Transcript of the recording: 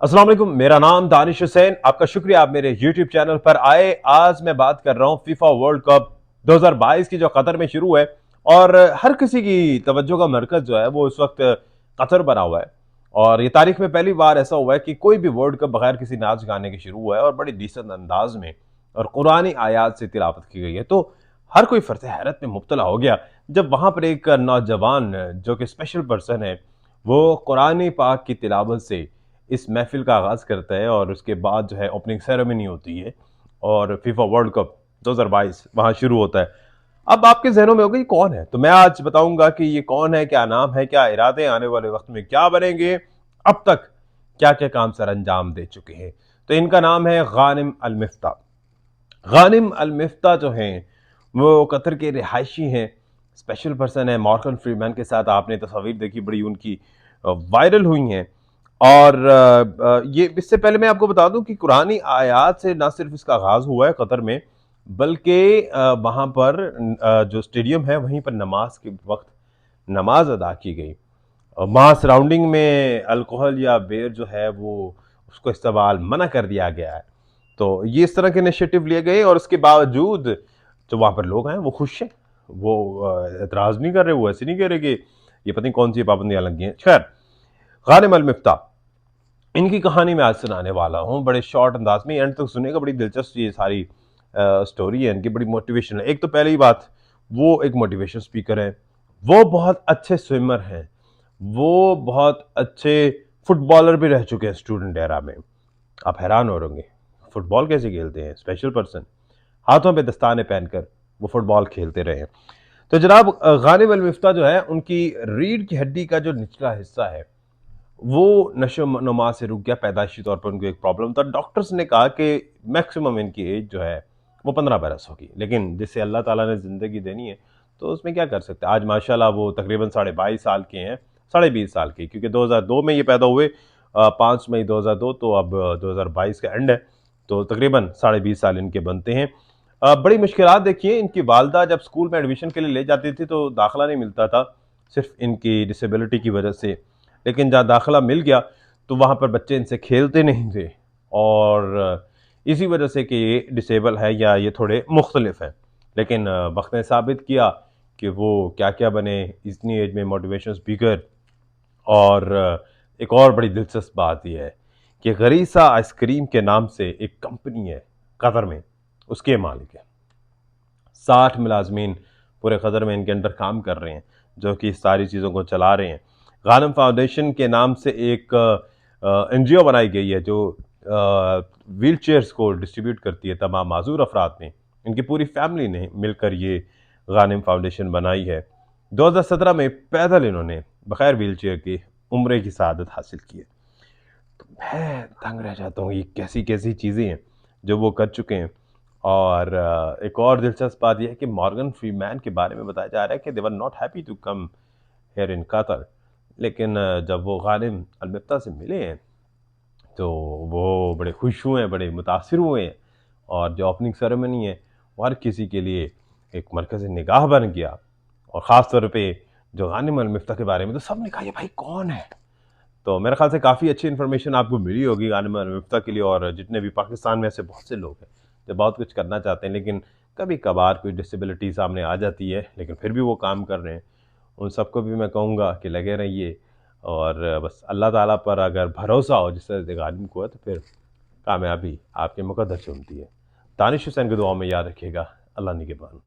अस्सलाम वालेकुम, मेरा नाम दानिश हुसैन। आपका शुक्रिया आप मेरे YouTube चैनल पर आए। आज मैं बात कर रहा हूँ फीफा वर्ल्ड कप 2022 की जो कतर में शुरू है, और हर किसी की तवज्जो का मरकज जो है वो इस वक्त कतर बना हुआ है। और ये तारीख में पहली बार ऐसा हुआ है कि कोई भी वर्ल्ड कप बगैर किसी नाच गाने के शुरू हुआ है, और बड़ी डिसेंट अंदाज में और कुरानी आयात से तिलावत की गई है। तो हर कोई फर्ज हैरत में मुब्तला हो गया जब वहां पर एक नौजवान जो कि स्पेशल पर्सन है, वो कुरानी पाक की तिलावत से इस महफिल का आगाज़ करता है, और उसके बाद जो है ओपनिंग सेरेमनी होती है और फीफा वर्ल्ड कप 2022 वहाँ शुरू होता है। अब आपके जहनों में होगा ये कौन है, तो मैं आज बताऊंगा कि ये कौन है, क्या नाम है, क्या इरादे, आने वाले वक्त में क्या बनेंगे, अब तक क्या क्या काम सर अंजाम दे चुके हैं। तो इनका नाम है गानिम अल मिफ्ता। गानिम अल मिफ्ता जो हैं वो कतर के रिहायशी हैं, स्पेशल पर्सन है। मॉर्गन फ्रीमैन के साथ आपने तस्वीर देखी, बड़ी उनकी वायरल हुई हैं। और ये इससे पहले मैं आपको बता दूं कि कुरानी आयात से ना सिर्फ इसका आगाज हुआ है कतर में, बल्कि वहां पर जो स्टेडियम है वहीं पर नमाज के वक्त नमाज अदा की गई। वहाँ सराउंडिंग में अल्कोहल या बेर जो है वो उसको इस्तेमाल मना कर दिया गया है। तो ये इस तरह के इनिशिएटिव लिए गए, और उसके बावजूद जो वहाँ पर लोग हैं वो खुश हैं। वो एतराज़ नहीं कर रहे, वो ऐसे नहीं कह रहे कि ये पता नहीं कौन सी पाबंदियां लगी हैं। खैर, गानिम अल मिफ्ता, इनकी कहानी मैं आज सुनाने वाला हूँ बड़े शॉर्ट अंदाज में, एंड तक सुनेगा। बड़ी दिलचस्प ये सारी स्टोरी है इनकी, बड़ी मोटिवेशनल है। एक तो पहली बात, वो एक मोटिवेशन स्पीकर है, वो बहुत अच्छे स्विमर हैं, वो बहुत अच्छे फुटबॉलर भी रह चुके हैं स्टूडेंट एरा में। आप हैरान हो होंगे, फुटबॉल कैसे खेलते हैं स्पेशल पर्सन, हाथों पे दस्ताने पहनकर वो फुटबॉल खेलते रहे हैं। तो जनाब गानिम अल मिफ्ता जो है, उनकी रीढ़ की हड्डी का जो निचला हिस्सा है वो नशो नुमा से रुक गया। पैदाइशी तौर पर उनको एक प्रॉब्लम था। डॉक्टर्स ने कहा कि मैक्सिमम इनकी एज जो है वो 15 बरस होगी, लेकिन जिससे अल्लाह ताला ने ज़िंदगी देनी है तो उसमें क्या कर सकते हैं। आज माशाल्लाह वो तकरीबन 22.5 साल के हैं, 20.5 साल के, क्योंकि 2002 में ये पैदा हुए, 5 मई 2002, तो अब 2022 का एंड है, तो तकरीबन 20.5 साल इनके बनते हैं। बड़ी मुश्किलात देखिए, इनकी वालदा जब स्कूल में एडमिशन के लिए ले जाती थी तो दाखिला नहीं मिलता था, सिर्फ इनकी डिसेबिलिटी की वजह से। लेकिन जहाँ दाखिला मिल गया तो वहाँ पर बच्चे इनसे खेलते नहीं थे, और इसी वजह से कि ये डिसेबल है या ये थोड़े मुख्तलिफ हैं। लेकिन वक्त ने साबित किया कि वो क्या क्या बने इतनी एज में मोटिवेशन स्पीकर। और एक और बड़ी दिलचस्प बात यह है कि गरीसा आइसक्रीम के नाम से एक कंपनी है कतर में, उसके मालिक है। 60 मुलाजमीन पूरे कतर में इनके अंडर काम कर रहे हैं, जो कि सारी चीज़ों को चला रहे हैं। गानम फाउंडेशन के नाम से एक एनजीओ बनाई गई है जो व्हील चेयर्स को डिस्ट्रीब्यूट करती है तमाम माजूर अफराद में। इनकी पूरी फैमिली ने मिलकर ये गानिम फाउंडेशन बनाई है। 2017 में पैदल इन्होंने बगैर व्हील चेयर के उम्रे की सआदत हासिल की है। तो मैं तंग रह जाता हूँ, ये कैसी कैसी चीज़ें हैं जो वो कर चुके हैं। और एक और दिलचस्प बात यह है कि मॉर्गन फ्रीमैन के बारे में बताया जा रहा है कि they were not happy to come here in Qatar. लेकिन जब वो गानिम अल मिफ्ता से मिले हैं तो वो बड़े खुश हुए हैं, बड़े मुतासिर हुए हैं। और जो ओपनिंग सेरेमनी है वो हर किसी के लिए एक मरकज़ निगाह बन गया। और ख़ास तौर पे जो गानिम अल मिफ्ता के बारे में तो सब ने कहा ये भाई कौन है। तो मेरे ख्याल से काफ़ी अच्छी इन्फॉर्मेशन आपको मिली होगी गानिम अल मिफ्ता के लिए। और जितने भी पाकिस्तान में ऐसे बहुत से लोग हैं जो बहुत कुछ करना चाहते हैं, लेकिन कभी कभार कोई डिसेबिलिटी सामने आ जाती है, लेकिन फिर भी वो काम कर रहे हैं। उन सबको भी मैं कहूँगा कि लगे रहिए, और बस अल्लाह ताला पर अगर भरोसा हो जिस तरह से गालिब को है, तो फिर कामयाबी आपके मुकद्दर चुनती है। दानिश हुसैन की दुआ में याद रखिएगा। अल्लाह निगहबान।